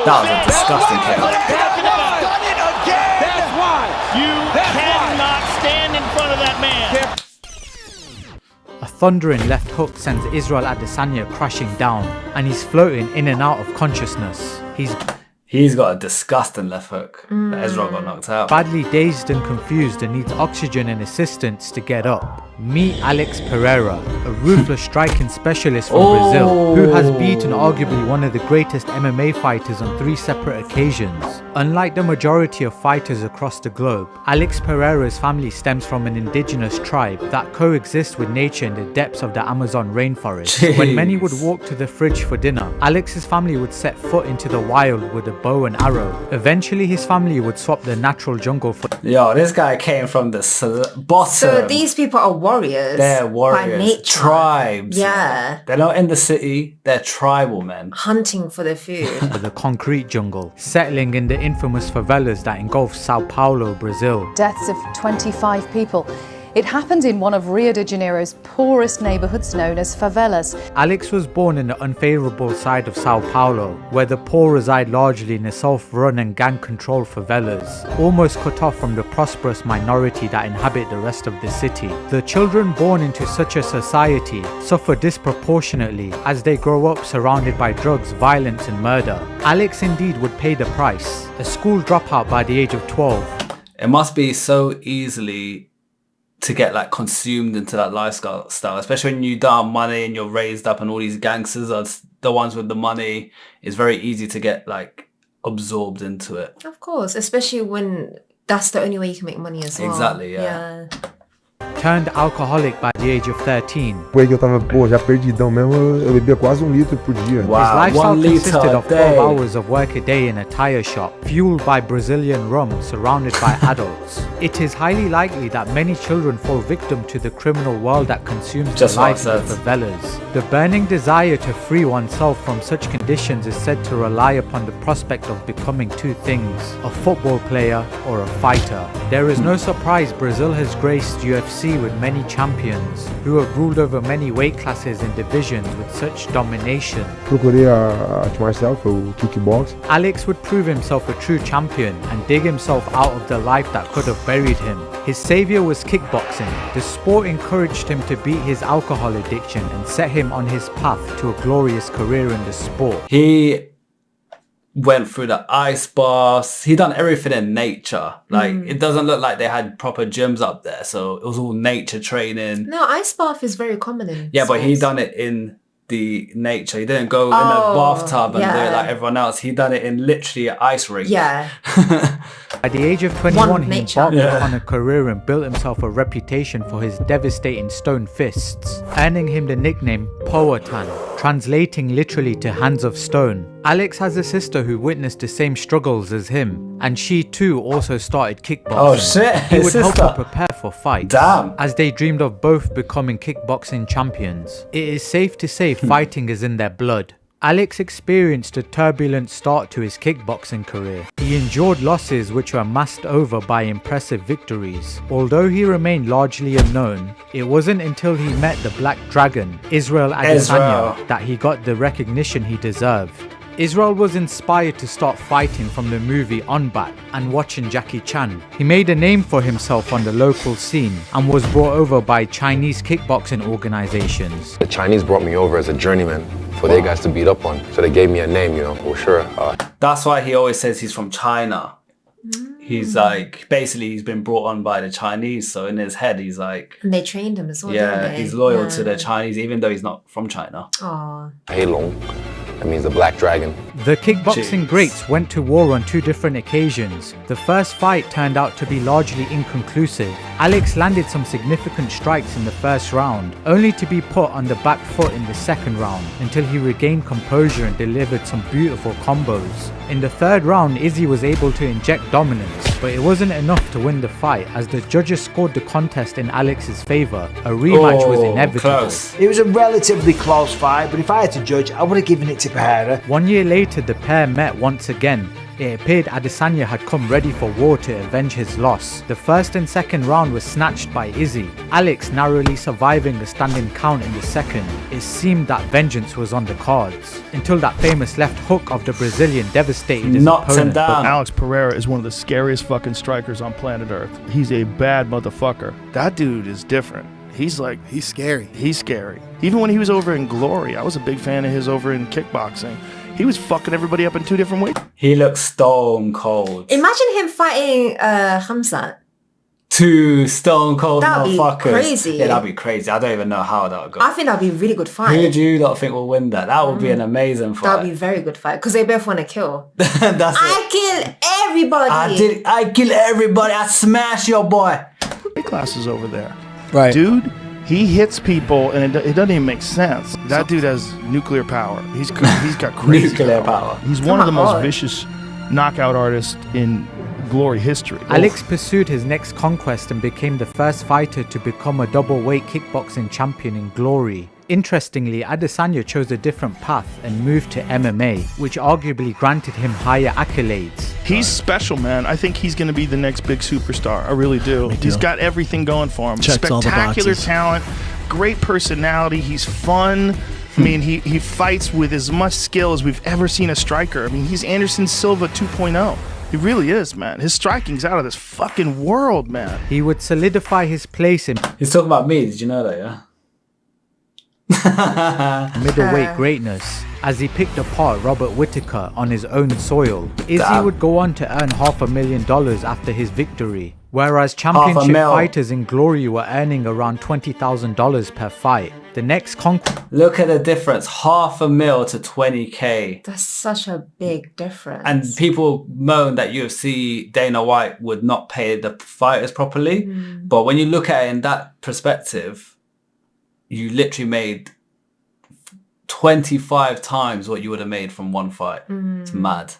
That was a disgusting KO. That's why you cannot stand in front of that man. A thundering left hook sends Israel Adesanya crashing down, and he's floating in and out of consciousness. He's got a disgusting left hook. Ezra got knocked out. Badly dazed and confused and needs oxygen and assistance to get up. Meet Alex Pereira, a ruthless striking specialist from Brazil, who has beaten arguably one of the greatest MMA fighters on 3 separate occasions. Unlike the majority of fighters across the globe, Alex Pereira's family stems from an indigenous tribe that coexists with nature in the depths of the Amazon rainforest. Jeez. When many would walk to the fridge for dinner, Alex's family would set foot into the wild with a bow and arrow. Eventually his family would swap the natural jungle for... Yo, this guy came from the bottom. So these people are warriors. They're warriors. By nature. Tribes. Yeah. They're not in the city. They're tribal men. Hunting for their food. the concrete jungle, settling in the infamous favelas that engulf Sao Paulo, Brazil. Deaths of 25 people. It happened in one of Rio de Janeiro's poorest neighborhoods known as favelas. Alex was born in the unfavorable side of Sao Paulo, where the poor reside largely in the self-run and gang-controlled favelas, almost cut off from the prosperous minority that inhabit the rest of the city. The children born into such a society suffer disproportionately as they grow up surrounded by drugs, violence and murder. Alex indeed would pay the price, a school dropout by the age of 12. It must be so easily to get like consumed into that lifestyle, especially when you don't have money and you're raised up and all these gangsters are the ones with the money. It's very easy to get like absorbed into it. Of course, especially when that's the only way you can make money as well. Exactly, yeah. Turned alcoholic by the age of 13. Foi que eu tava, já perdidão mesmo, eu bebia quase litro por dia. Wow. His lifestyle 1 liter consisted of a 12 day. hours of work a day in a tire shop, fueled by Brazilian rum, surrounded by adults. It is highly likely that many children fall victim to the criminal world that consumes Just the what I life of the said. favelas. The burning desire to free oneself from such conditions is said to rely upon the prospect of becoming 2 things, a football player or a fighter. There is no surprise Brazil has graced UFC with many champions, who have ruled over many weight classes and divisions with such domination. Procurei a arte marcial, foi o kickbox. Alex would prove himself a true champion and dig himself out of the life that could have buried him. His savior was kickboxing. The sport encouraged him to beat his alcohol addiction and set him on his path to a glorious career in the sport. He went through the ice baths. He done everything in nature. Like it doesn't look like they had proper gyms up there, so it was all nature training. No, ice bath is very common in Yeah, but he sports. done it in the nature. He didn't go in a bathtub and do it like everyone else. He done it in literally an ice rink. Yeah. At the age of 21, he nature. embarked on a career and built himself a reputation for his devastating stone fists, earning him the nickname Powhatan, translating literally to hands of stone. Alex has a sister who witnessed the same struggles as him, and she too also started kickboxing. Oh shit, He his would help sister. her prepare for fights, Damn. as they dreamed of both becoming kickboxing champions. It is safe to say fighting is in their blood. Alex experienced a turbulent start to his kickboxing career. He endured losses which were masked over by impressive victories. Although he remained largely unknown, it wasn't until he met the Black Dragon, Israel Adesanya, that he got the recognition he deserved. Israel was inspired to start fighting from the movie On Bat and watching Jackie Chan. He made a name for himself on the local scene and was brought over by Chinese kickboxing organizations. The Chinese brought me over as a journeyman for their guys to beat up on. So they gave me a name, you know, for sure. That's why he always says he's from China. He's like, basically he's been brought on by the Chinese, so in his head he's like, And they trained him as well, yeah, didn't they? he's loyal to the Chinese even though he's not from China. Aw. Hei Long, that means the Black Dragon. The kickboxing Jeez. greats went to war on 2 different occasions. The first fight turned out to be largely inconclusive. Alex landed some significant strikes in the first round, only to be put on the back foot in the second round until he regained composure and delivered some beautiful combos. In the third round, Izzy was able to inject dominance, but it wasn't enough to win the fight as the judges scored the contest in Alex's favour. A rematch was inevitable. Close. It was a relatively close fight, but if I had to judge, I would have given it to Pereira. 1 year later, the pair met once again. It appeared Adesanya had come ready for war to avenge his loss. The first and second round was snatched by Izzy, Alex narrowly surviving a standing count in the second. It seemed that vengeance was on the cards, until that famous left hook of the Brazilian devastated his Knocked him opponent. down. Alex Pereira is one of the scariest fucking strikers on planet Earth. He's a bad motherfucker. That dude is different. He's scary. He's scary. Even when he was over in Glory, I was a big fan of his over in kickboxing. He was fucking everybody up in 2 different ways. He looks stone cold. Imagine him fighting Hamzat. 2 stone cold That'd be motherfuckers. crazy. Yeah, that'd be crazy. I don't even know how that would go. I think that'd be a really good fight. Who do you lot think will win that? That would be an amazing fight. That'd be a very good fight because they both want to kill. That's I kill everybody. I kill everybody. I smash your boy. Weight classes over there. Right. Dude, he hits people and it doesn't even make sense. That dude has nuclear power. He's got crazy Nuclear power. He's one of the most vicious knockout artists in Glory history. Alex pursued his next conquest and became the first fighter to become a double-weight kickboxing champion in Glory. Interestingly, Adesanya chose a different path and moved to MMA, which arguably granted him higher accolades. He's special, man. I think he's going to be the next big superstar. I really do. He's got everything going for him. Checks all the Spectacular boxes. talent, great personality. He's fun. I mean, he fights with as much skill as we've ever seen a striker. I mean, he's Anderson Silva 2.0. He really is, man. His striking's out of this fucking world, man. He would solidify his place in He's talking about me. Did you know that, yeah? middleweight greatness as he picked apart Robert Whittaker on his own soil. Izzy Damn. would go on to earn $500,000 after his victory, whereas championship $500,000. fighters in Glory were earning around $20,000 per fight. The next conquest Look at the difference. $500,000 to 20k. That's such a big difference. And people moan that UFC Dana White would not pay the fighters properly. But when you look at it in that perspective, you literally made 25 times what you would have made from one fight. It's mad.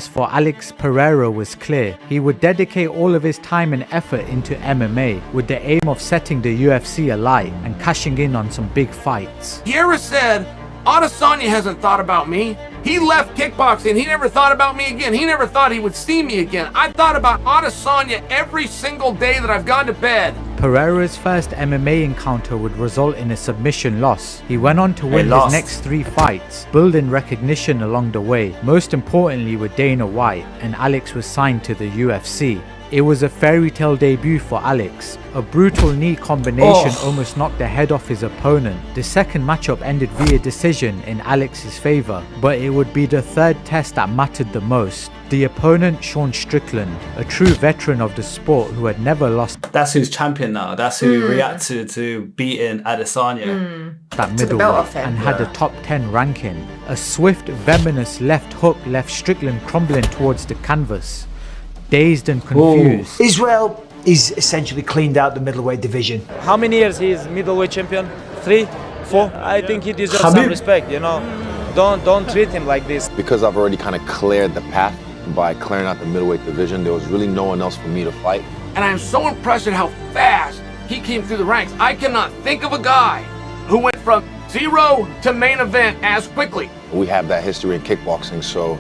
for Alex Pereira was clear. He would dedicate all of his time and effort into MMA with the aim of setting the UFC alight and cashing in on some big fights. Pereira said, Adesanya hasn't thought about me. He left kickboxing. He never thought about me again. He never thought he would see me again. I thought about Adesanya every single day that I've gone to bed. Pereira's first MMA encounter would result in a submission loss. He went on to win his next 3 fights, building recognition along the way, most importantly with Dana White, and Alex was signed to the UFC. It was a fairy tale debut for Alex. A brutal knee combination almost knocked the head off his opponent. The second matchup ended via decision in Alex's favour, but it would be the third test that mattered the most. The opponent, Sean Strickland, a true veteran of the sport who had never lost. That's who's champion now. That's who reacted to beating Adesanya. That middleweight and had a top 10 ranking. A swift, venomous left hook left Strickland crumbling towards the canvas. Dazed and confused. Israel is essentially cleaned out the middleweight division. How many years he is middleweight champion? 3, 4? I think he deserves some respect, you know. Don't treat him like this. Because I've already kind of cleared the path by clearing out the middleweight division, there was really no one else for me to fight. And I'm so impressed at how fast he came through the ranks. I cannot think of a guy who went from 0 to main event as quickly. We have that history in kickboxing, so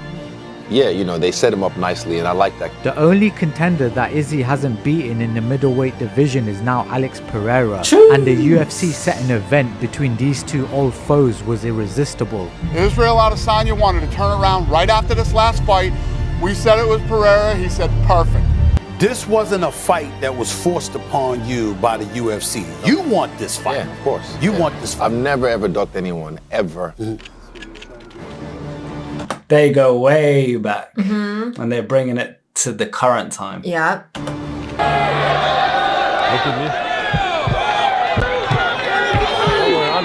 yeah, you know, they set him up nicely, and I like that. The only contender that Izzy hasn't beaten in the middleweight division is now Alex Pereira. And the UFC set an event between these two old foes was irresistible. Israel Adesanya wanted to turn around right after this last fight. We said it was Pereira, he said perfect. This wasn't a fight that was forced upon you by the UFC. You want this fight. Yeah, of course. You want this fight. I've never ever ducked anyone, ever. They go way back, and they're bringing it to the current time. Yeah. I'm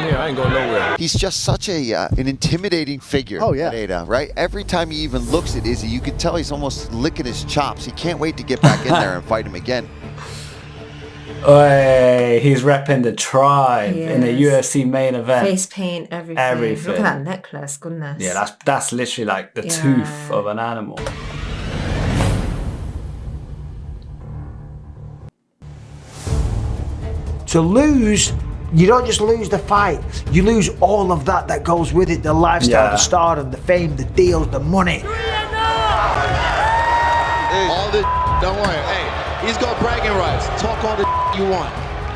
here. I ain't going nowhere. He's just such an intimidating figure. Oh, yeah. Pereira, right? Every time he even looks at Izzy, you can tell he's almost licking his chops. He can't wait to get back in there and fight him again. Oy, he's repping the tribe in the UFC main event. Face paint, everything. Look at that necklace, goodness. Yeah, that's literally like the tooth of an animal. To lose, you don't just lose the fight, you lose all of that goes with it, the lifestyle, the stardom, the fame, the deals, the money. All the don't worry. Hey, he's got bragging rights. Talk all the you want.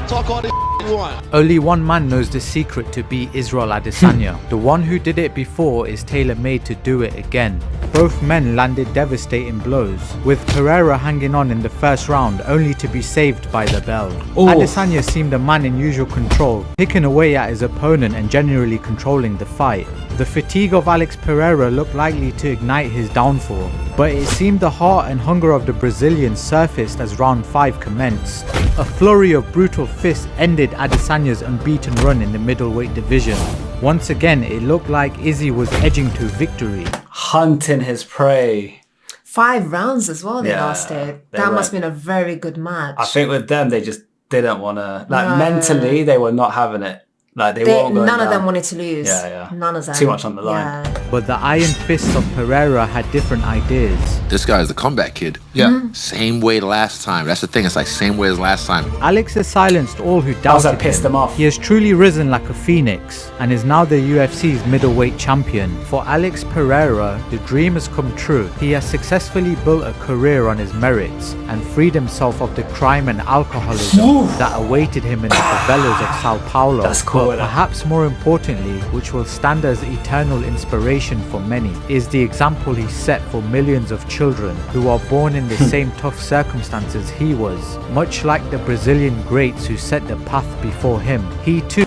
Talk all the you want. Only one man knows the secret to beat Israel Adesanya. The one who did it before is tailor-made to do it again. Both men landed devastating blows, with Pereira hanging on in the first round only to be saved by the bell. Adesanya seemed a man in usual control, picking away at his opponent and generally controlling the fight. The fatigue of Alex Pereira looked likely to ignite his downfall, but it seemed the heart and hunger of the Brazilian surfaced as round 5 commenced. A flurry of brutal fists ended Adesanya's unbeaten run in the middleweight division. Once again, it looked like Izzy was edging to victory. Hunting his prey. 5 rounds as well they lasted. They That must have been a very good match. I think with them, they just didn't want to, like mentally, they were not having it. Like none of them wanted to lose. None of them. Too much on the line. Yeah. But the iron fists of Pereira had different ideas. This guy is the comeback kid. Yeah. Same way last time. That's the thing. It's like same way as last time. Alex has silenced all who doubted pissed him off. He has truly risen like a phoenix and is now the UFC's middleweight champion. For Alex Pereira, the dream has come true. He has successfully built a career on his merits and freed himself of the crime and alcoholism that awaited him in the favelas of Sao Paulo. That's cool. But perhaps more importantly, which will stand as eternal inspiration for many, is the example he set for millions of children who are born in the same tough circumstances he was. Much like the Brazilian greats who set the path before him, he too...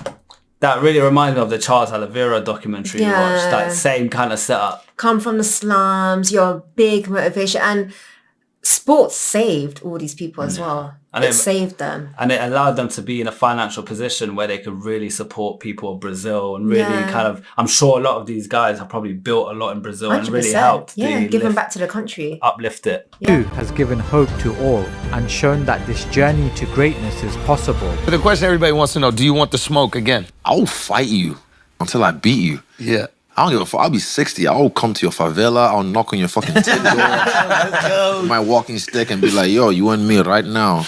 That really reminded me of the Charles Oliveira documentary you watched. That same kind of setup. Come from the slums, your big motivation. And sports saved all these people as well. And it saved them. And it allowed them to be in a financial position where they could really support people of Brazil and really kind of, I'm sure a lot of these guys have probably built a lot in Brazil 100%. And really helped. Giving back to the country. Uplift it. Too has given hope to all and shown that this journey to greatness is possible. But the question everybody wants to know, do you want the smoke again? I'll fight you until I beat you. Yeah. I don't give a fuck. I'll be 60. I'll come to your favela. I'll knock on your fucking tent door. My walking stick and be like, yo, you and me right now.